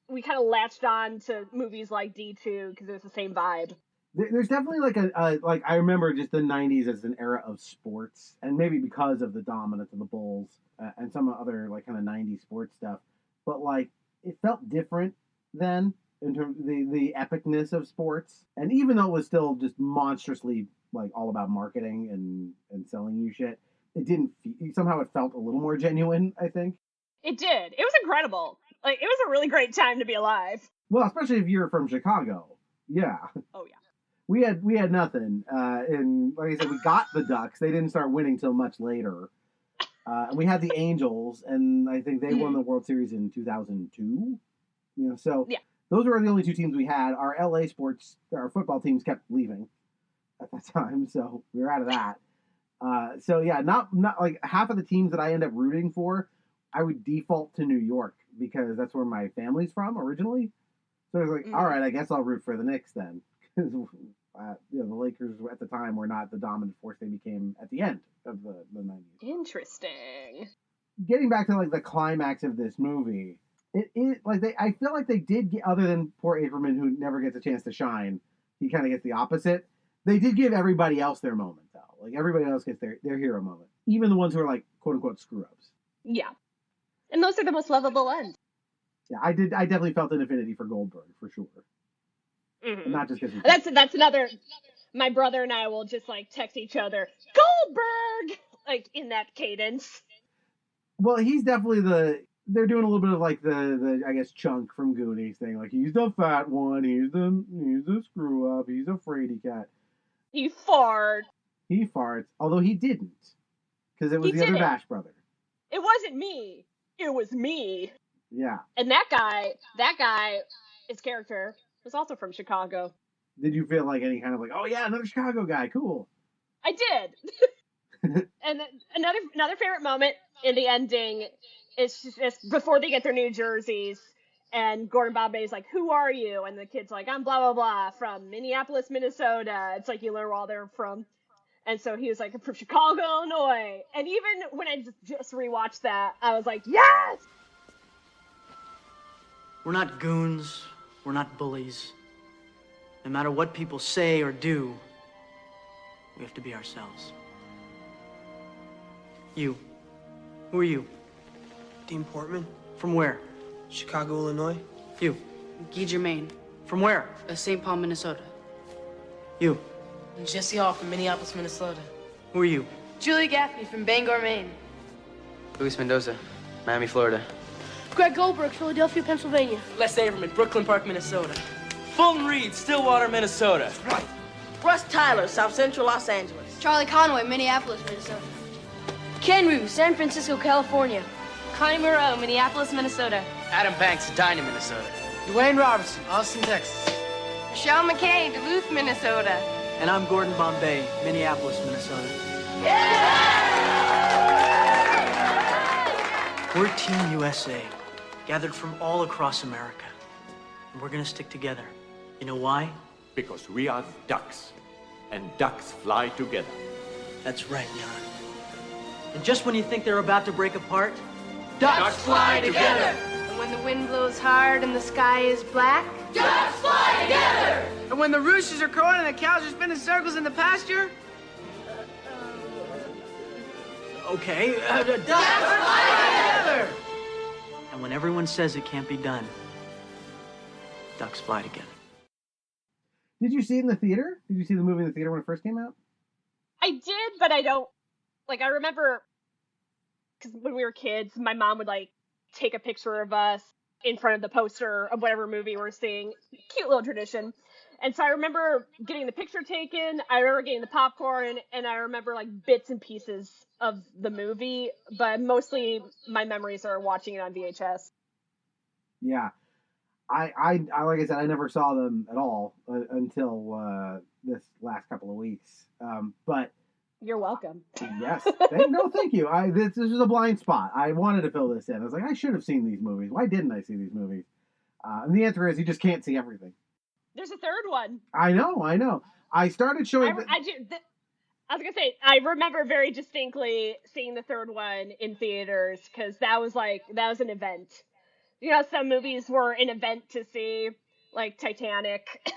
we kind of latched on to movies like D2 because it was the same vibe. There's definitely, like, like, I remember just the 90s as an era of sports, and maybe because of the dominance of the Bulls and some other, like, kind of 90s sports stuff. But, like, it felt different then in terms of the epicness of sports. And even though it was still just monstrously, like, all about marketing and selling you shit, it didn't somehow it felt a little more genuine, I think. It did. It was incredible. Like, it was a really great time to be alive. Well, especially if you're from Chicago. Yeah. Oh, yeah. We had nothing. And like I said, we got the Ducks. They didn't start winning till much later. And we had the Angels, and I think they won the World Series in 2002. You know, so yeah. Those were the only two teams we had. Our our football teams kept leaving at that time, so we were out of that. So yeah, not like half of the teams that I end up rooting for, I would default to New York because that's where my family's from originally. So I was like, all right, I guess I'll root for the Knicks then, because the Lakers at the time were not the dominant force they became at the end of the 90s. Interesting. Getting back to like the climax of this movie, I feel like they did get, other than poor Averman who never gets a chance to shine, he kind of gets the opposite. They did give everybody else their moment though. Like everybody else gets their hero moment, even the ones who are like quote unquote screw ups. Yeah, and those are the most lovable ones. Yeah, I definitely felt an affinity for Goldberg for sure. Mm-hmm. Not just because that's another. My brother and I will just like text each other Goldberg like in that cadence. Well, he's definitely they're doing a little bit of like the I guess Chunk from Goonies thing. Like he's the fat one, he's the screw up, he's a fraidy cat. He farts. He farts, although he didn't, because it was the other Bash brother. It wasn't me. It was me. Yeah. And that guy, his character was also from Chicago. Did you feel like any kind of like, oh yeah, another Chicago guy, cool? I did. And another favorite moment in the ending is just before they get their new jerseys, and Gordon Bombay's like, "Who are you?" And the kid's like, "I'm blah blah blah from Minneapolis, Minnesota." It's like you learn where they're from, and so he was like, "I'm from Chicago, Illinois." And even when I just rewatched that, I was like, "Yes!" We're not goons. We're not bullies. No matter what people say or do, we have to be ourselves. You. Who are you? Dean Portman. From where? Chicago, Illinois. You. Guy Germain. From where? St. Paul, Minnesota. You. Jesse Hall from Minneapolis, Minnesota. Who are you? Julie Gaffney from Bangor, Maine. Luis Mendoza, Miami, Florida. Greg Goldberg, Philadelphia, Pennsylvania. Les Averman, Brooklyn Park, Minnesota. Fulton Reed, Stillwater, Minnesota. Right. Russ Tyler, South Central Los Angeles. Charlie Conway, Minneapolis, Minnesota. Ken Rue, San Francisco, California. Connie Moreau, Minneapolis, Minnesota. Adam Banks, Edina, Minnesota. Dwayne Robertson, Austin, Texas. Michelle McKay, Duluth, Minnesota. And I'm Gordon Bombay, Minneapolis, Minnesota. We're Team USA, gathered from all across America. And we're gonna stick together. You know why? Because we are ducks, and ducks fly together. That's right, Jan. And just when you think they're about to break apart, Ducks fly together. And when the wind blows hard and the sky is black, Ducks fly together. And when the roosters are crowing and the cows are spinning circles in the pasture, okay, Ducks fly together. And when everyone says it can't be done, ducks fly together. Did you see it in the theater? Did you see the movie in the theater when it first came out? I did, but I don't. Like, I remember, because when we were kids, my mom would, like, take a picture of us in front of the poster of whatever movie we're seeing. Cute little tradition. And so I remember getting the picture taken, I remember getting the popcorn, and I remember, like, bits and pieces of the movie, but mostly my memories are watching it on VHS. Yeah. I like I said, I never saw them at all until this last couple of weeks. But you're welcome. Yes. Thank you. This was a blind spot. I wanted to fill this in. I was like, I should have seen these movies. Why didn't I see these movies? And the answer is you just can't see everything. There's a third one. I know. I started showing... I was going to say, I remember very distinctly seeing the third one in theaters, because that was an event. You know, some movies were an event to see, like Titanic,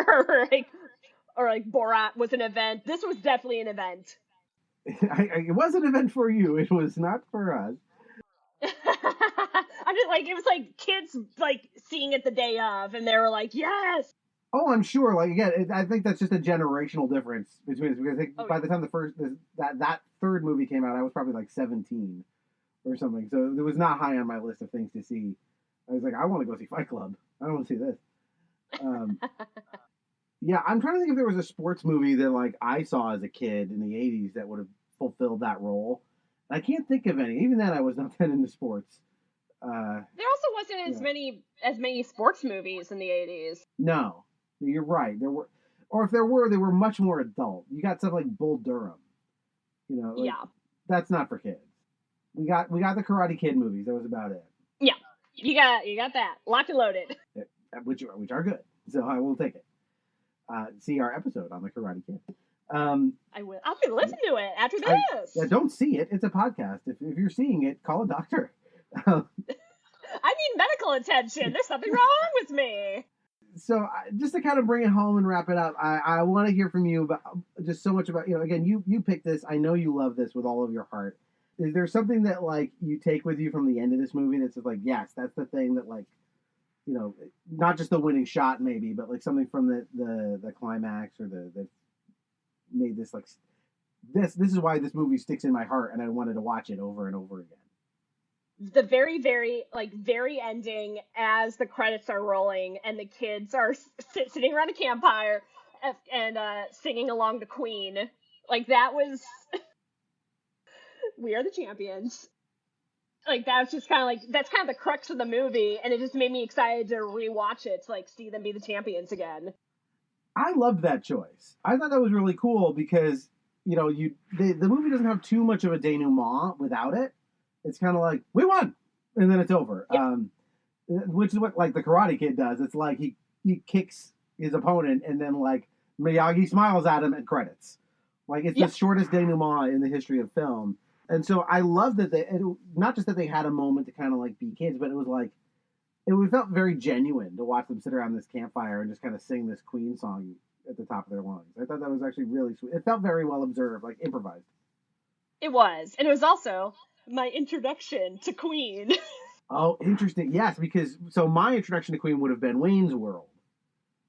or like Borat was an event. This was definitely an event. It was an event for you. It was not for us. I'm just like, it was like kids like seeing it the day of, and they were like, yes. Oh, I'm sure. Like again, I think that's just a generational difference between us, because I think by the time that third movie came out, I was probably like 17 or something. So it was not high on my list of things to see. I was like, I want to go see Fight Club. I don't want to see this. Yeah, I'm trying to think if there was a sports movie that like I saw as a kid in the 80s that would have fulfilled that role. I can't think of any. Even then, I was not that into sports. There also wasn't as many sports movies in the 80s. No, you're right. There were, or if there were, they were much more adult. You got stuff like Bull Durham, You know, like, Yeah. that's not for kids. We got the Karate Kid movies. That was about it. Yeah. You got that. Locked and loaded. Which are good. So I will take it. See our episode on the Karate Kid. I will. I'll be listening to it after this. Don't see it. It's a podcast. If you're seeing it, call a doctor. I need medical attention. There's something wrong with me. So just to kind of bring it home and wrap it up, I want to hear from you about just so much about, again, you picked this. I know you love this with all of your heart. Is there something that, like, you take with you from the end of this movie that's just like, yes, that's the thing that, like, not just the winning shot maybe, but like something from the climax or that made this, like, this is why this movie sticks in my heart and I wanted to watch it over and over again. The very, very ending as the credits are rolling and the kids are sitting around a campfire and singing along to Queen. Like, that was... We are the champions. Like, that's just kind of like, that's kind of the crux of the movie, and it just made me excited to rewatch it to, like, see them be the champions again. I loved that choice. I thought that was really cool because, the movie doesn't have too much of a denouement without it. It's kind of like, we won! And then it's over. Yep. Which is what, like, the Karate Kid does. It's like he kicks his opponent and then, like, Miyagi smiles at him and credits. Like, it's the shortest denouement in the history of film. And so I love that not just that they had a moment to kind of, like, be kids, but it was like, it felt very genuine to watch them sit around this campfire and just kind of sing this Queen song at the top of their lungs. I thought that was actually really sweet. It felt very well observed, like improvised. It was. And it was also my introduction to Queen. Oh, interesting. Yes, because so my introduction to Queen would have been Wayne's World.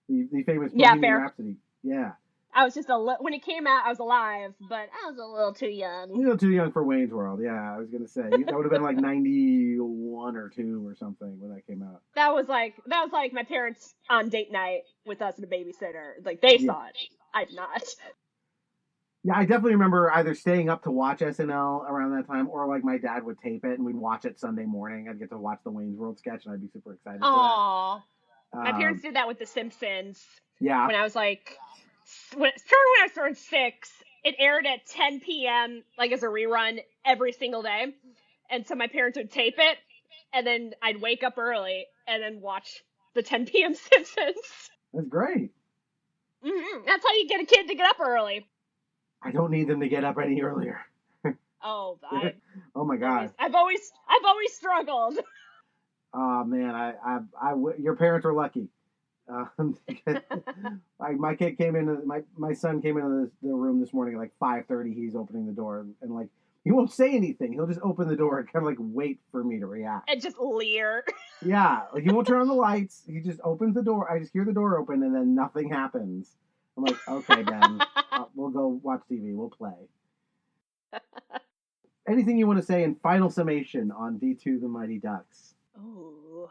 The famous Bohemian Rhapsody. Yeah. I was just when it came out, I was alive, but I was a little too young. A little too young for Wayne's World, yeah. I was going to say. That would have been like 91 or 2 or something when that came out. That was like my parents on date night with us and a babysitter. Like, they saw it. I did not. Yeah, I definitely remember either staying up to watch SNL around that time, or like my dad would tape it and we'd watch it Sunday morning. I'd get to watch the Wayne's World sketch and I'd be super excited for that. Aww. My parents did that with The Simpsons. Yeah. When I was like, when I turned 6, it aired at 10 p.m. like as a rerun every single day. And so my parents would tape it, and then I'd wake up early and then watch the 10 p.m. Simpsons. That's great. Mm-hmm. That's how you get a kid to get up early. I don't need them to get up any earlier. Oh my God. I've always struggled. Oh man, your parents were lucky. My kid came in. My son came into the room this morning at like 5:30. He's opening the door and like he won't say anything. He'll just open the door and kind of like wait for me to react and just leer. Yeah, like he won't turn on the lights. He just opens the door. I just hear the door open and then nothing happens. I'm like, okay, Ben, we'll go watch TV. We'll play. Anything you want to say in final summation on D2 The Mighty Ducks? Oh,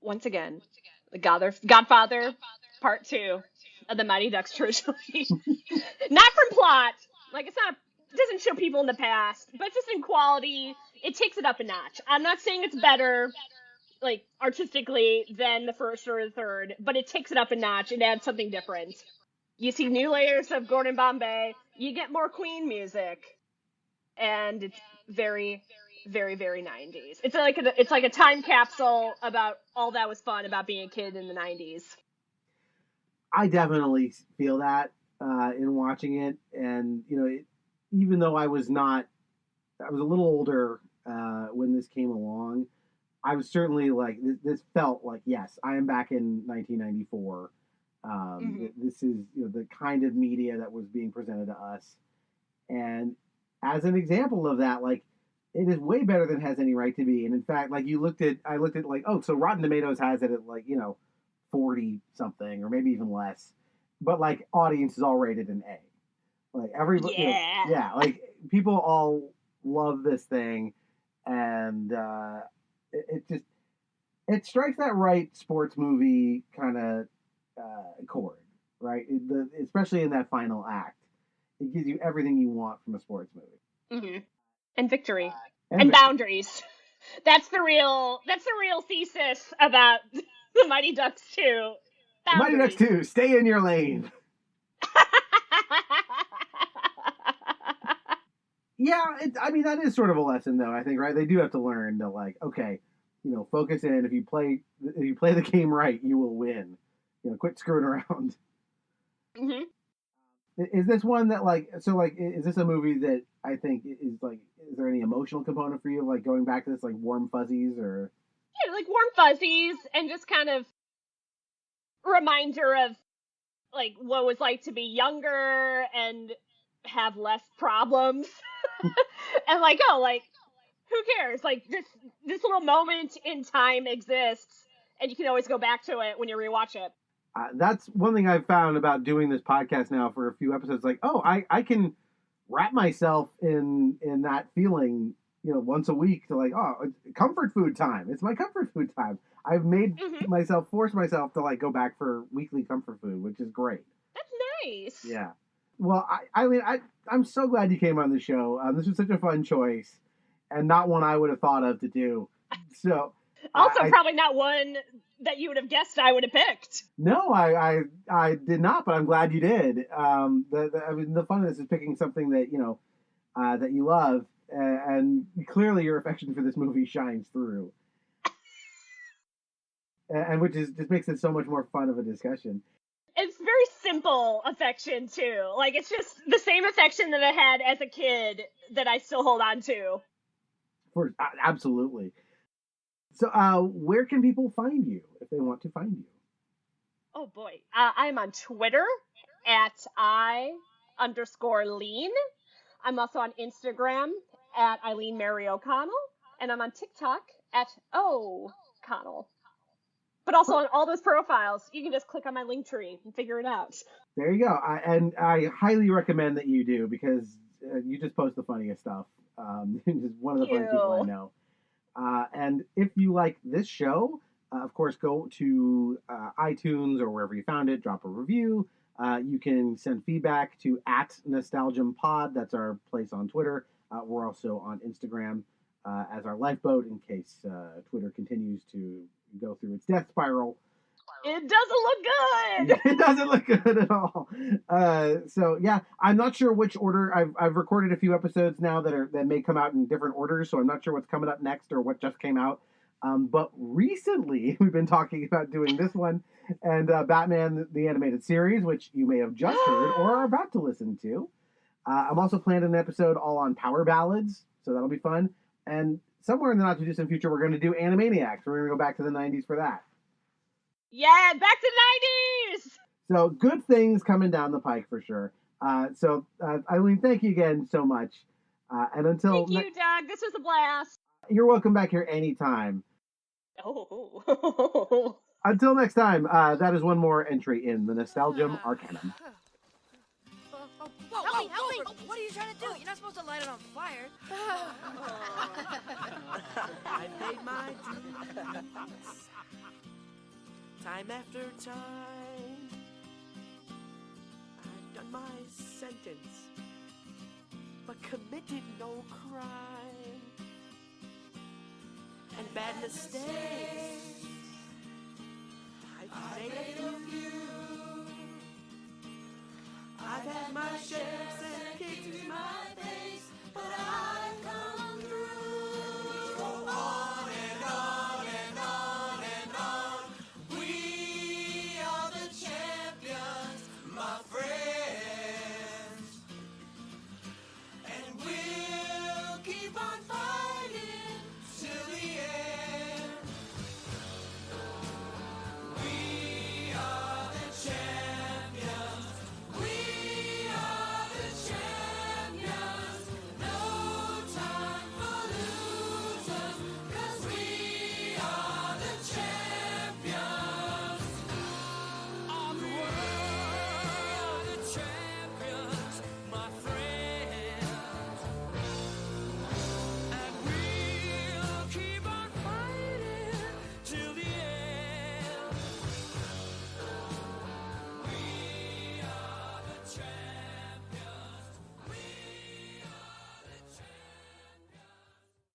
once again, the Godfather Part 2 of the Mighty Ducks trilogy. Not from plot, like it doesn't show people in the past, but just in quality, it takes it up a notch. I'm not saying it's better, like artistically, than the first or the third, but it takes it up a notch. It adds something different. You see new layers of Gordon Bombay. You get more Queen music, and it's very, very, very 90s. It's like a time capsule about all that was fun about being a kid in the 90s. I definitely feel that in watching it, and even though I was a little older when this came along, I was certainly like this felt like, yes, I am back in 1994. This is the kind of media that was being presented to us, and as an example of that, like, it is way better than it has any right to be. And in fact, like I looked at like, oh, so Rotten Tomatoes has it at like 40 something or maybe even less, but like audience is all rated an A. Like everybody, like people all love this thing, and it strikes that right sports movie kind of chord, right? Especially in that final act, it gives you everything you want from a sports movie. Mm-hmm. And victory and boundaries. That's the real thesis about the Mighty Ducks 2. Mighty Ducks 2, stay in your lane. Yeah, I mean, that is sort of a lesson, though, I think, right? They do have to learn to, like, okay, focus in. If you play the game right, you will win. Quit screwing around. Mm-hmm. Is this one that, like, so, like, is this a movie that I think is, like, is there any emotional component for you, like, going back to this, like, warm fuzzies, or? Yeah, like warm fuzzies, and just kind of reminder of, like, what it was like to be younger and have less problems. And, like, oh, like, who cares? Like, this little moment in time exists, and you can always go back to it when you rewatch it. That's one thing I've found about doing this podcast now for a few episodes. Like, oh, I can wrap myself in that feeling, once a week to, like, oh, it's comfort food time. It's my comfort food time. I've made force myself to, like, go back for weekly comfort food, which is great. That's nice. Yeah. Well, Eileen, I'm so glad you came on the show. This was such a fun choice, and not one I would have thought of to do. So. Also, probably not one that you would have guessed I would have picked. No, I did not, but I'm glad you did. I mean, the fun of this is picking something that that you love, and clearly your affection for this movie shines through, and which just makes it so much more fun of a discussion. It's very simple affection too. Like, it's just the same affection that I had as a kid that I still hold on to. Absolutely. So, where can people find you if they want to find you? Oh boy, I'm on Twitter at @I_Lean. I'm also on Instagram at Eileen Mary O'Connell, and I'm on TikTok at O'Connell. But also on all those profiles, you can just click on my link tree and figure it out. There you go. And I highly recommend that you do, because you just post the funniest stuff. Just one of the funniest people I know. And if you like this show, of course, go to iTunes or wherever you found it, drop a review. You can send feedback to @NostalgiumPod. That's our place on Twitter. We're also on Instagram as our lifeboat in case Twitter continues to go through its death spiral. It doesn't look good. It doesn't look good at all. So yeah, I'm not sure which order. I've recorded a few episodes now that may come out in different orders, so I'm not sure what's coming up next or what just came out. But recently we've been talking about doing this one and Batman the Animated Series, which you may have just heard or are about to listen to. I'm also planning an episode all on power ballads, so that'll be fun. And somewhere in the not too distant future, we're going to do Animaniacs. We're going to go back to the 90s for that. Yeah, back to 90s! So good things coming down the pike for sure. So Eileen, thank you again so much. And until thank you, Doug. This was a blast. You're welcome back here anytime. Oh. Until next time, that is one more entry in the Nostalgium Arcanum. Whoa, help me! What are you trying to do? You're not supposed to light it on fire. I paid my dues. Time after time, I've done my sentence, but committed no crime. And bad mistakes, I've made a few.